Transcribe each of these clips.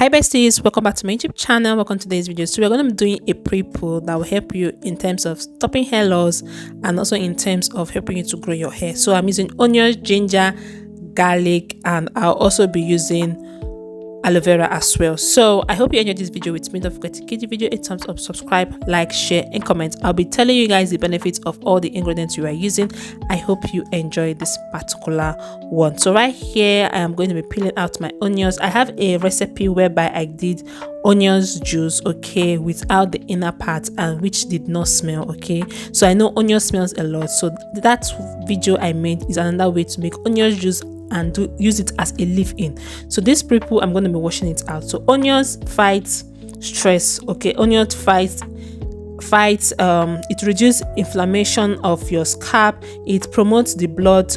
Hi besties, welcome back to my YouTube channel. Welcome to today's video. So we're going to be doing a pre-poo that will help you in terms of stopping hair loss and also in terms of helping you to grow your hair. So I'm using onions, ginger, garlic, and I'll also be using aloe vera as well. So I hope you enjoyed this video with me. Don't forget to give the video a thumbs up, subscribe, like, share, and comment. I'll be telling you guys the benefits of all the ingredients you are using. I hope you enjoy this particular one. So right here I am going to be peeling out my onions. I have a recipe whereby I did onions juice, okay, without the inner part, and which did not smell, okay. So I know onion smells a lot, so that video I made is another way to make onion juice and use it as a leave-in. So this pre-poo, I'm going to be washing it out. So onions fights stress, okay. Onions fights it reduces inflammation of your scalp. It promotes the blood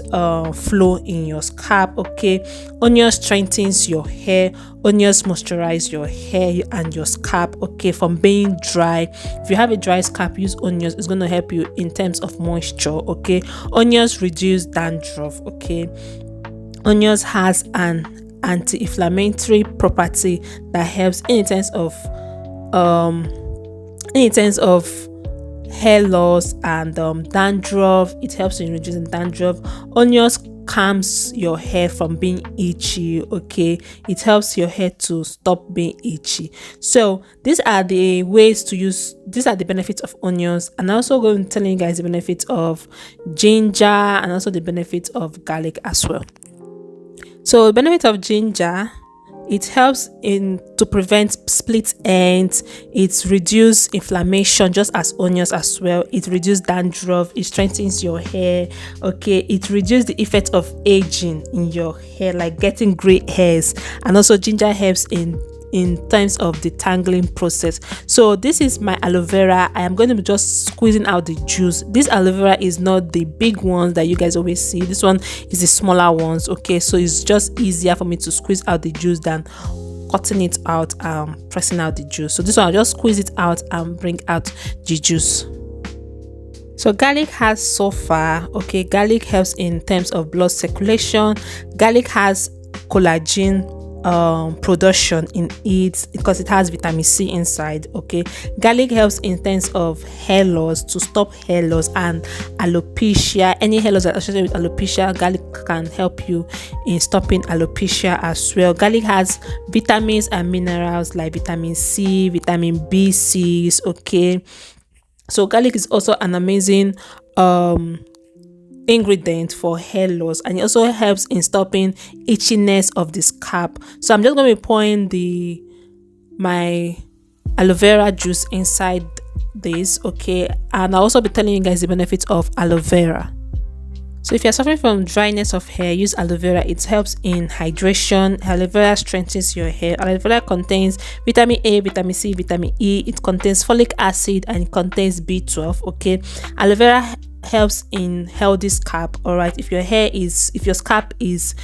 flow in your scalp, okay. Onions strengthens your hair. Onions moisturize your hair and your scalp, okay, from being dry. If you have a dry scalp, use onions. It's going to help you in terms of moisture, okay. Onions reduce dandruff, okay. Onions has an anti-inflammatory property that helps in terms of hair loss and dandruff. It helps in reducing dandruff. Onions calms your hair from being itchy, okay. It helps your hair to stop being itchy. So these are the ways to use, these are the benefits of onions, and I'm also going to tell you guys the benefits of ginger and also the benefits of garlic as well. So the benefit of ginger, it helps to prevent split ends. It reduces inflammation just as onions as well. It reduces dandruff. It strengthens your hair, okay. It reduces the effect of aging in your hair, like getting gray hairs, and also ginger helps in terms of the tangling process. So this is my aloe vera. I am going to be just squeezing out the juice. This aloe vera is not the big ones that you guys always see. This one is the smaller ones, okay. So it's just easier for me to squeeze out the juice than cutting it out and pressing out the juice. So this one I'll just squeeze it out and bring out the juice. So garlic has sulfur, okay. Garlic helps in terms of blood circulation. Garlic has collagen production in it because it has vitamin C inside, okay. Garlic helps in terms of hair loss, to stop hair loss and alopecia. Any hair loss that associated with alopecia, garlic can help you in stopping alopecia as well. Garlic has vitamins and minerals like vitamin C, vitamin B6, okay. So garlic is also an amazing ingredient for hair loss, and it also helps in stopping itchiness of the scalp. So I'm just going to be pouring my aloe vera juice inside this, okay, and I'll also be telling you guys the benefits of aloe vera. So if you're suffering from dryness of hair, use aloe vera. It helps in hydration. Aloe vera strengthens your hair. Aloe vera contains vitamin A, vitamin C, vitamin E. It contains folic acid and it contains B12, okay. Aloe vera helps in healthy scalp, all right. If your scalp is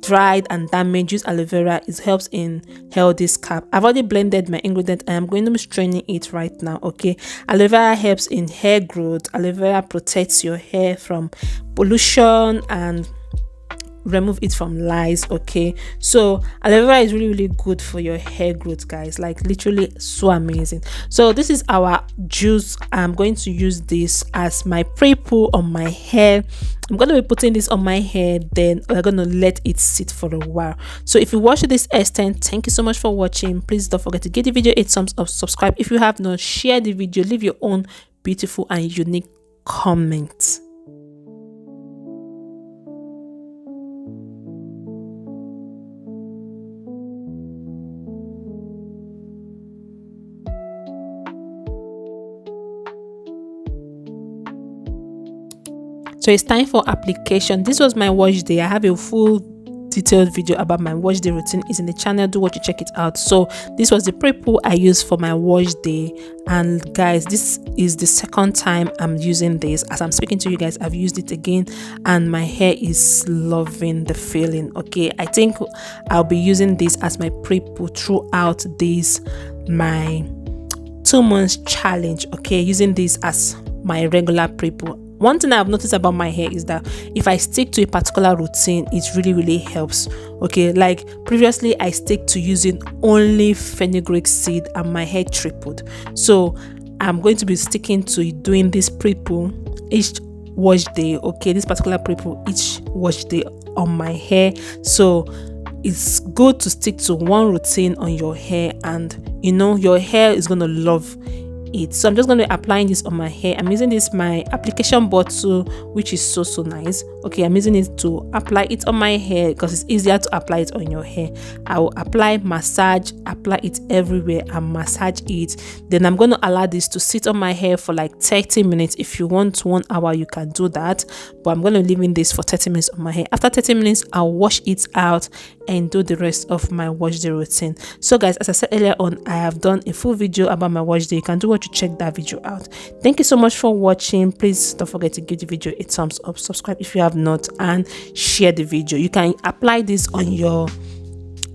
dried and damaged, use aloe vera. It helps in healthy scalp. I've already blended my ingredient and I'm going to be straining it right now, okay. Aloe vera helps in hair growth. Aloe vera protects your hair from pollution and remove it from lice, okay. So aloe vera is really good for your hair growth, guys, like literally so amazing. So this is our juice. I'm going to use this as my pre-poo on my hair. I'm going to be putting this on my hair, then we're going to let it sit for a while. So if you watch this extent, thank you so much for watching. Please don't forget to give the video a thumbs up, subscribe if you have not, share the video, leave your own beautiful and unique comments. So it's time for application. This was my wash day. I have a full detailed video about my wash day routine is in the channel. Do watch to check it out. So this was the pre-poo I used for my wash day, and guys, this is the second time I'm using this. As I'm speaking to you guys, I've used it again and my hair is loving the feeling, okay. I think I'll be using this as my pre-poo throughout this my 2 months challenge, okay, using this as my regular pre-poo. one thing I've noticed about my hair is that if I stick to a particular routine, it really helps. Okay, like previously I stick to using only fenugreek seed and my hair tripled. So I'm going to be sticking to doing this Prepoo each wash day. Okay, this particular Prepoo each wash day on my hair. So it's good to stick to one routine on your hair, and you know your hair is going to love it. So I'm just going to be applying this on my hair. I'm using this my application bottle, which is so nice. Okay, I'm using it to apply it on my hair because it's easier to apply it on your hair. I will apply, massage, apply it everywhere and massage it. Then I'm going to allow this to sit on my hair for like 30 minutes. If you want 1 hour, you can do that, but I'm going to leave in this for 30 minutes on my hair. After 30 minutes, I'll wash it out and do the rest of my wash day routine. So guys, as I said earlier on, I have done a full video about my wash day. You can do what to check that video out. Thank you so much for watching. Please don't forget to give the video a thumbs up, subscribe if you have not, and share the video. You can apply this on your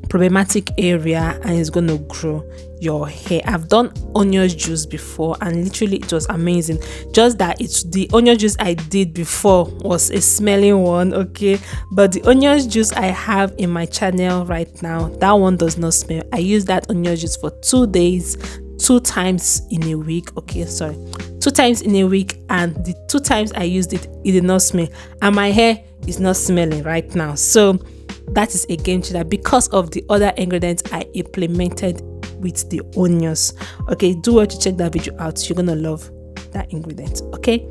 problematic area and it's going to grow your hair. I've done onion juice before and literally it was amazing, just that it's the onion juice I did before was a smelling one. Okay, but the onion juice I have in my channel right now, that one does not smell. I use that onion juice for 2 days, 2 times in a week. Okay, sorry, 2 times in a week, and the 2 times I used it, it did not smell, and my hair is not smelling right now. So that is a game changer because of the other ingredients I implemented with the onions. Okay, do well to check that video out. You're gonna love that ingredient. Okay,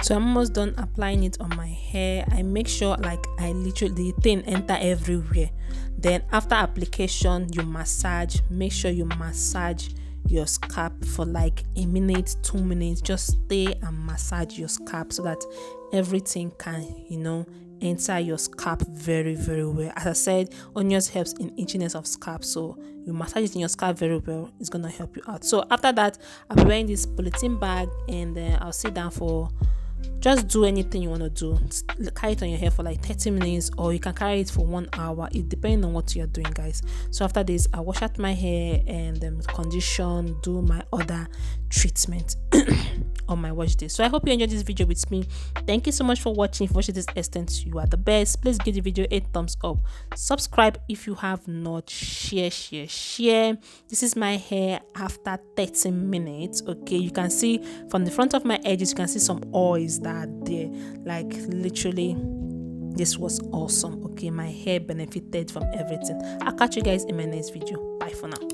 so I'm almost done applying it on my hair. I make sure like I literally the thing enter everywhere. Then after application, you massage. Make sure you massage your scalp for like a minute, 2 minutes. Just stay and massage your scalp so that everything can, you know, enter your scalp very well. As I said, onions helps in itchiness of scalp, so you massage it in your scalp very well. It's gonna help you out. So after that, I'll be wearing this polythene bag, and then I'll sit down for just do anything you want to do. Carry it on your hair for like 30 minutes, or you can carry it for 1 hour. It depends on what you're doing, guys. So after this, I wash out my hair and condition, do my other treatment on my wash day. So I hope you enjoyed this video with me. Thank you so much for watching. If you watched this extent, you are the best. Please give the video a thumbs up, subscribe if you have not, share. This is my hair after 30 minutes. Okay, you can see from the front of my edges, you can see some oils that are there. Like literally, this was awesome. Okay, my hair benefited from everything. I'll catch you guys in my next video. Bye for now.